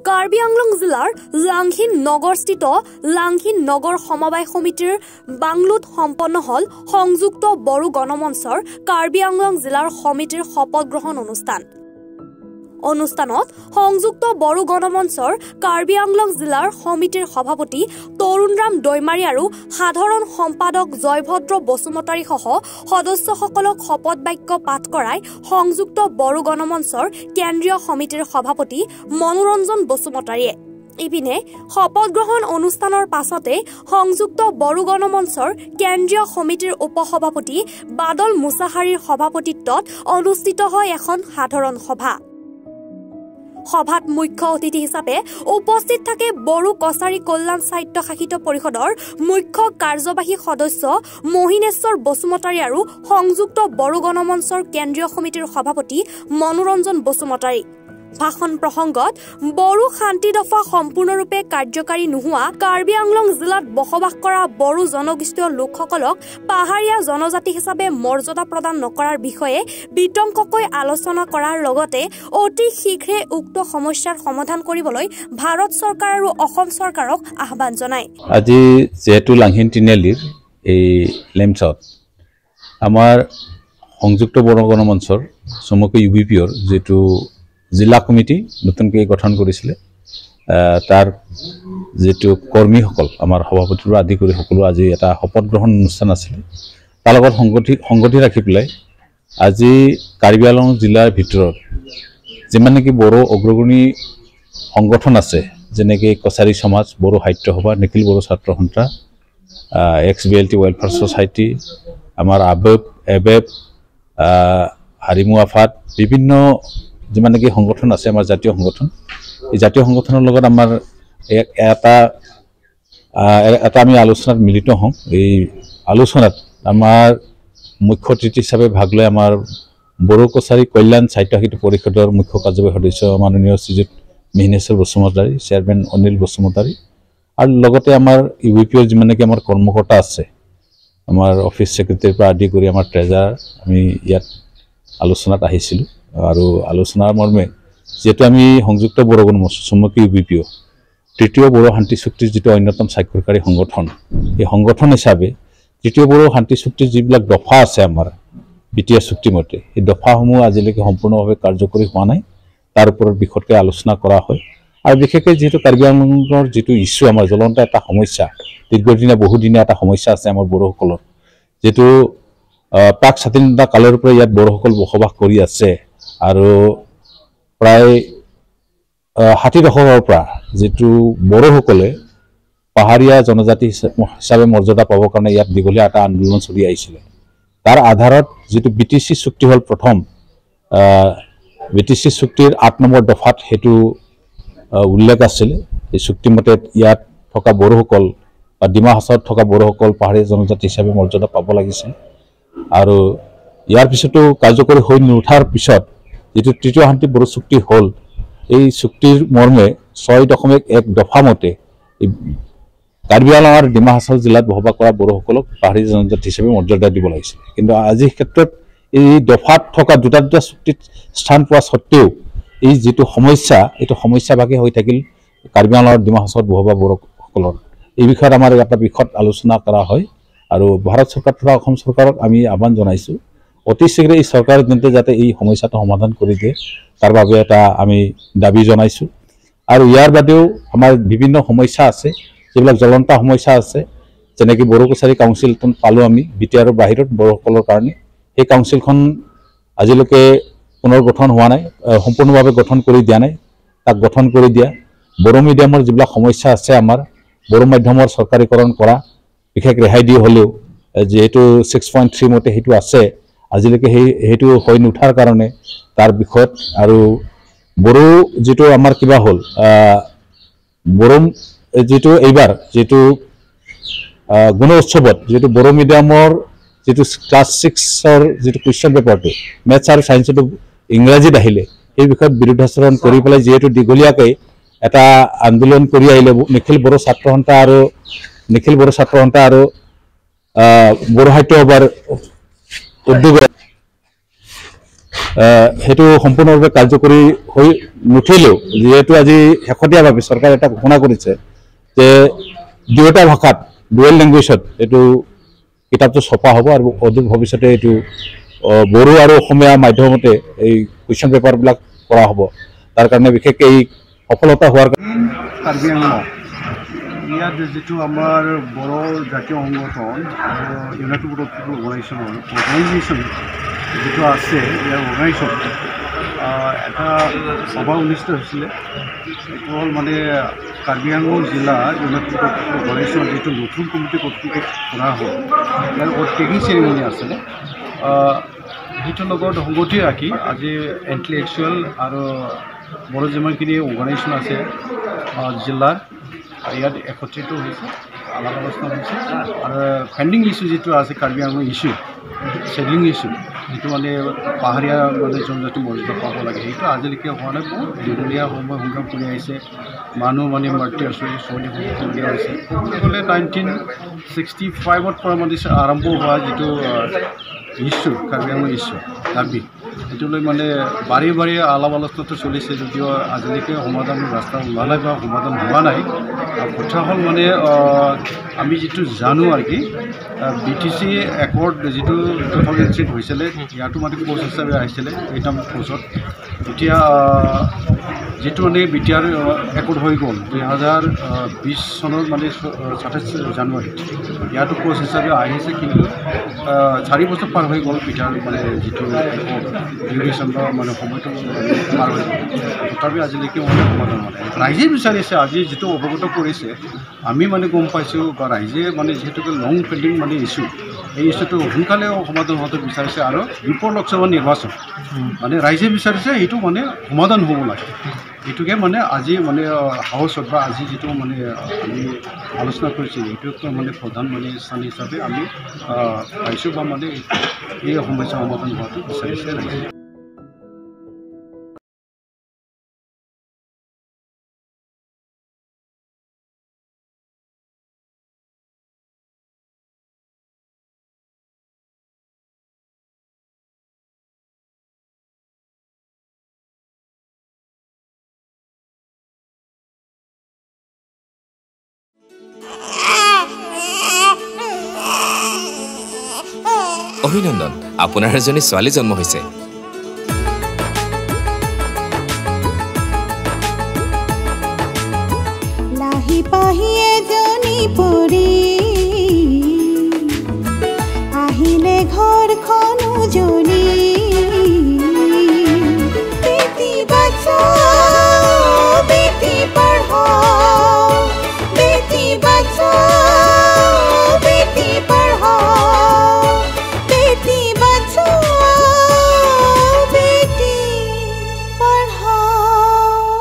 কাৰ্বি আংলং জিলাৰ লাংহিন নগৰস্থিত লাংহিন নগৰ সমবায় সমিতিৰ বাংলুত সম্পন্ন হল সংযুক্ত বড়ো গণমঞ্চৰ কাৰ্বি আংলং জিলাৰ সমিতিৰ শপত গ্ৰহণ অনুষ্ঠানত সংযুক্ত বড়ো গণমঞ্চৰ কাৰ্বি আংলং জিলাৰ সমিতিৰ সভাপতি তৰুণৰাম দৈমাৰী আৰু সাধাৰণ সম্পাদক জয়ভদ্ৰ বসুমতাৰী সহ সদস্যসকলক শপত বাক্য পাঠ কৰাই সংযুক্ত বড়ো গণমঞ্চৰ কেন্দ্ৰীয় সমিতিৰ সভাপতি মনোৰঞ্জন বসুমতাৰীয়ে ইপিনে শপত গ্ৰহণ অনুষ্ঠানৰ পাছতে সংযুক্ত বড়ো গণমঞ্চৰ কেন্দ্ৰীয় সমিতিৰ উপসভাপতি বাদল মুছাহাৰীৰ সভাপতিত্বত অনুষ্ঠিত হয় এখন সাধাৰণ সভাত মুখ্য অতিথি হিচাপে উপস্থিত থাকে বড়ো কছাৰী কল্যাণ সাহিত্য শাসিত পৰিষদৰ মুখ্য কাৰ্যবাহী সদস্য মহিনেশ্বৰ বসুমতাৰী আৰু সংযুক্ত বড়ো গণমঞ্চৰ কেন্দ্ৰীয় সমিতিৰ সভাপতি মনোৰঞ্জন বসুমতাৰী ভাষণ প্ৰসংগত বড়ো শান্তি দফা সম্পূৰ্ণৰূপে কাৰ্যকাৰী নোহোৱা কাৰ্বি আংলং জিলাত বসবাস কৰা বড়ো জনগোষ্ঠীয় লোকসকলক পাহাৰীয়া জনজাতি হিচাপে মৰ্যাদা প্ৰদান নকৰাৰ বিষয়ে বিতংকৈ আলোচনা কৰাৰ লগতে অতি শীঘ্ৰে উক্ত সমস্যাৰ সমাধান কৰিবলৈ ভাৰত চৰকাৰ আৰু অসম চৰকাৰক আহ্বান জনায়। আজি যেহেতু লাংহিন তিনিআলিৰ এই লেমছত আমাৰ সংযুক্ত বড়ো গণমঞ্চৰ চমুকৈ UBPৰ যেটো জিলা কমিটি নতুনকৈ গঠন কৰিছিলে তাৰ যেটো কৰ্মীসকল আমাৰ সভাপতিৰ আদি কৰি সকলো আজি এটা শপত গ্ৰহণ অনুষ্ঠান আছিল তাৰ লগত সংগতি ৰাখি পেলাই আজি কাৰ্বি আংলং জিলাৰ ভিতৰত যিমান নেকি বড়ো অগ্ৰগণী সংগঠন আছে যেনেকৈ কছাৰী সমাজ বড়ো সাহিত্য সভা নিখিল বড়ো ছাত্ৰ সন্থা XBLT ৱেলফেয়াৰ ছ'চাইটি আমাৰ ABEP হাৰিমু আফাদ বিভিন্ন যিমান নেকি সংগঠন আছে আমাৰ জাতীয় সংগঠন এই জাতীয় সংগঠনৰ লগত আমাৰ এটা আমি আলোচনাত মিলিত হওঁ। এই আলোচনাত আমাৰ মুখ্য অতিথি হিচাপে ভাগ লৈ আমাৰ বড়ো কছাৰী কল্যাণ সাহিত্য শাসিত পৰিষদৰ মুখ্য কাৰ্যবাহী সদস্য মাননীয় শ্ৰীযুত মহিনেশ্বৰ বসুমতাৰী চেয়াৰমেন অনিল বসুমতাৰী আৰু লগতে আমাৰ UBPৰ যিমান নেকি আমাৰ কৰ্মকৰ্তা আছে আমাৰ অফিচ ছেক্ৰেটাৰীৰ পৰা আদি কৰি আমাৰ ট্ৰেজাৰাৰ আমি ইয়াত আলোচনাত আহিছিলোঁ আৰু আলোচনাৰ মৰ্মে যেহেতু আমি সংযুক্ত বড়ো গণমঞ্চ চমুকৈ UBPO তৃতীয় বড়ো শান্তি চুক্তিৰ যেটো অন্যতম স্বাক্ষৰকাৰী সংগঠন এই সংগঠন হিচাপে তৃতীয় বড়ো শান্তি চুক্তিৰ যিবিলাক দফা আছে আমাৰ বিটিয়া চুক্তিমতে এই দফাসমূহ আজিলৈকে সম্পূৰ্ণভাৱে কাৰ্যকৰী হোৱা নাই তাৰ ওপৰত বিশদকৈ আলোচনা কৰা হয় আৰু বিশেষকৈ যেহেতু কাৰ্বি আংলঙৰ যেটো ইছ্যু আমাৰ জ্বলন্ত এটা সমস্যা দীৰ্ঘদিনীয়া বহুদিনীয়া এটা সমস্যা আছে আমাৰ বড়োসকলৰ যেটো প্ৰাক স্বাধীনতা কালৰ পৰা ইয়াত বড়োসকল বসবাস কৰি আছে আৰু প্ৰায় 60 দশকৰ পৰা যেটো বড়োসকলে পাহাৰীয়া জনজাতি হিচাপে মৰ্যাদা পাবৰ কাৰণে ইয়াত দীঘলীয়া এটা আন্দোলন চলি আহিছিল তাৰ আধাৰত যেটো BTC চুক্তি হল প্ৰথম BTC চুক্তিৰ 8 নম্বৰ দফাত হেতু উল্লেখ আছিল এই চুক্তিমতে ইয়াত থকা বড়োসকল বা ডিমা হাছাওত থকা বড়োসকল পাহাৰীয়া জনজাতি হিচাপে মৰ্যাদা পাব লাগিছিল আৰু ইয়াৰ পিছতো কাৰ্যকৰী হৈ নুঠাৰ পিছত যেটো তৃতীয় শান্তি বড়ো চুক্তি হল এই চুক্তিৰ মৰ্মে 6.1 দফা মতে কাৰ্বি আংলং আৰু ডিমা হাছাও জিলাত বসবাস কৰা বড়োসকলক পাহাৰীয়া জনজাতি হিচাপে মৰ্যাদা দিব লাগিছিল কিন্তু আজিৰ ক্ষেত্ৰত এই দফাত থকা দুটা চুক্তিত স্থান পোৱা সত্ত্বেও এই যেটো সমস্যা এটো সমস্যা ভাগে হৈ থাকিল কাৰ্বি আংলং আৰু ডিমা হাছাওত বসবাস বড়োসকলৰ এই বিষয়ত আমাৰ এটা বিশদ আলোচনা কৰা হয় আৰু ভাৰত চৰকাৰ তথা অসম চৰকাৰক আমি আহ্বান জনাইছো অতি শীঘ্ৰে এই চৰকাৰে যাতে এই সমস্যাটো সমাধান কৰি দিয়ে তাৰ বাবে এটা আমি দাবী জনাইছো আৰু ইয়াৰ বাদেও আমাৰ বিভিন্ন সমস্যা আছে যিবিলাক জ্বলন্ত সমস্যা আছে যেনেকৈ বড়ো কছাৰী কাউন্সিলখন পালো আমি বিটিআৰৰ বাহিৰত বড়োসকলৰ কাৰণে এই কাউন্সিলখন আজিলৈকে পুনৰ্গঠন হোৱা নাই সম্পূৰ্ণভাৱে গঠন কৰি দিয়া নাই তাক গঠন কৰি দিয়া বড়ো মিডিয়ামৰ যিবিলাক সমস্যা আছে আমাৰ বড়ো মাধ্যমৰ চৰকাৰীকৰণ কৰা বিশেষ ৰেহাই দি হলেও যেহেতু 6.3 মতে হেতু আছে আজিলৈকে হেতু হৈ নুঠাৰ কাৰণে তাৰ বিষয়ত আৰু বড়ো যেটো আমাৰ কিবা হল বড়ো যেটো এইবাৰ যেটো গুণ উৎসৱত যেটো বড়ো মিডিয়ামৰ যেটো ক্লাছ 6ৰ যেটো কুৱেশ্যন পেপাৰটো মেথছ আৰু সায়েন্সটো ইংৰাজীত আহিলে এই বিষয়ত বিৰোধাচৰণ কৰি পেলাই যেটো দীঘলীয়াকৈ এটা আন্দোলন কৰি আহিলে নিখিল বড়ো ছাত্ৰ সন্থা আৰু বড়ো সাহিত্য সভাৰ উদ্যোগ সেইটো সম্পূৰ্ণৰূপে কাৰ্যকৰী হৈ নুঠিলেও যিহেতু আজি শেহতীয়াভাৱে চৰকাৰে এটা ঘোষণা কৰিছে যে দুয়োটা ভাষাত ডুৱেল লেংগুৱেজত এইটো কিতাপটো ছপা হ'ব আৰু অদূৰ ভৱিষ্যতে এইটো বড়ো আৰু অসমীয়া মাধ্যমতে এই কুৱেশ্যন পেপাৰবিলাক কৰা হ'ব তাৰ কাৰণে বিশেষকৈ এই সফলতা হোৱাৰ কাৰ্বি আংলং ইয়াত যিটো আমাৰ বড়ো জাতীয় সংগঠন ইউনাইটেড অৰ্গেনাইজেশ্যন যিটো আছে ইয়াৰ অৰ্গেনাইজেশ্যন এটা সভা অনুষ্ঠিত হৈছিলে এইটো হ'ল মানে কাৰ্বি আংলং জিলা ইউনাইটেড অৰ্গেনাইজেশ্যন যিটো নতুন কমিটি গঠন কৰা হ'ল ইয়াৰ টেকিং চেৰিমনি আছিলে সেইটোৰ লগত সংগতি ৰাখি আজি ইণ্টেলেকচুৱেল আৰু বড়ো যিমানখিনি অৰ্গেনাইজেশ্যন আছে জিলাৰ ইয়াত একত্ৰিত হৈছে আলাপ আলোচনা হৈছে আৰু পেণ্ডিং ইছ্যু যিটো আছে কাৰ্বি আংলং ইছ্যু চেডলিং ইছ্যু যিটো মানে পাহাৰীয়া মানে জনজাতি মৰ্যাদা পাব লাগে সেইটো আজিলৈকে হোৱা নাই বহুত দীঘলীয়া সময় সংগ্ৰাম কৰি আহিছে মানুহ মানে মাতৃ আচৰি ছোৱালী হ'বলগীয়া হৈছে ক'লে 1965ত পৰা মানে আৰম্ভ হোৱা যিটো ইছ্যু কাৰ্বি আংলং ইছ্যু দাবী সেইটো লৈ মানে বাৰে বাৰে আলাপ আলোচনাটো চলিছে যদিও আজিলৈকে সমাধান ৰাস্তা ওলালে বা সমাধান হোৱা নাই কথা হ'ল মানে আমি যিটো জানো আৰু কি BTC একৰ্ড যিটো 2003 হৈছিলে ইয়াতো মানে কোৰ্চ হিচাপে আহিছিলে 8টা কোৰ্চত এতিয়া যিটো মানে BTR একৰ্ড হৈ গ'ল 2020 চনৰ মানে 27 জানুৱাৰীত ইয়াতো কোৰ্চ হিচাপে আহিছে কিন্তু 4 বছৰ পাৰ হৈ গ'ল BTR মানে যিটো ডিউৰেশ্যন মানে সময়টো পাৰ হৈ গ'ল তথাপি আজিলৈকে মানে সমাধান হোৱা নাই ৰাইজে বিচাৰিছে আজি যিটো অৱগত কৰিছে আমি মানে গম পাইছোঁ বা ৰাইজে মানে যিহেতুকে লং পেণ্ডিং মানে ইছ্যু এই ইছ্যুটো সোনকালে সমাধান হোৱাটো বিচাৰিছে আৰু বিপৰ লোকসভা নিৰ্বাচন মানে ৰাইজে বিচাৰিছে এইটো মানে সমাধান হ'ব লাগে এইটোকে মানে আজি মানে হাউচত বা আজি যিটো মানে আমি আলোচনা কৰিছোঁ এইটো মানে প্ৰধান মানে স্থান হিচাপে আমি পাইছোঁ বা মানে এই সমস্যা সমাধান হোৱাটো বিচাৰিছে ৰাইজে অভিনন্দন আপোনাৰ এজনী ছোৱালী জন্ম হৈছে লাহি পাহি এজনী পৰি আহিলে ঘৰখন উজলি বেটি বচাও বেটি পঢ়াও বেটি বচাও